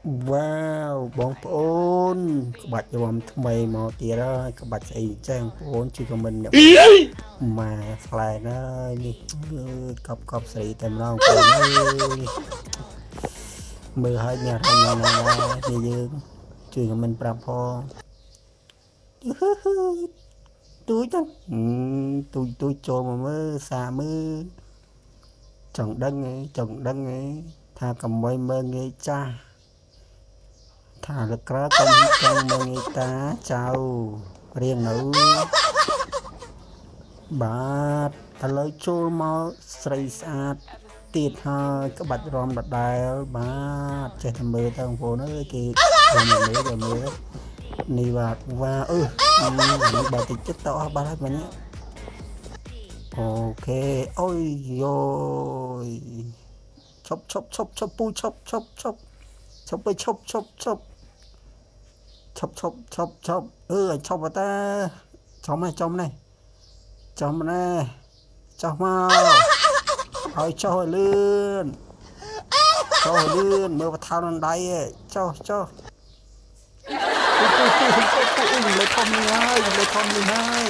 Wow, bóng ôn các bạn cho bóng mày mò tía đó các bạn sẽ trang ôn chỉ có mình nhập mà lại nó đi cọp cọp sĩ tầm lòng mưa hơi nhạt này thì dương chỉ có mình prap ho túi chắc tôi cho mà mơ xa mơ chồng đăng ấy tha cầm quay mơ nghe cha thả lực ra trong mơ nghe ta chào riêng nữបាទឥឡូវចូលមកស្រីស្អាតទៀតហើយក្បាច់រំដដែលបាទចេះតែមើលទៅបងប្អូនអើយគេមើលនេះបាទវ៉ានេះបើតិចចិត្តទៅអស់បាត់ហើយមិញអូខេអុយយោយឈប់ពូឈប់ឈប់ឈប់ឈប់ឈប់ឈប់ឈប់ឈប់ឈប់ឈប់ឈប់ឲ្យឈប់តាចំនេះចំណែចុះមកឲ្យចុះឲ្យលឿនមើលបថោនដៃចុះលេខធំនេះហើយ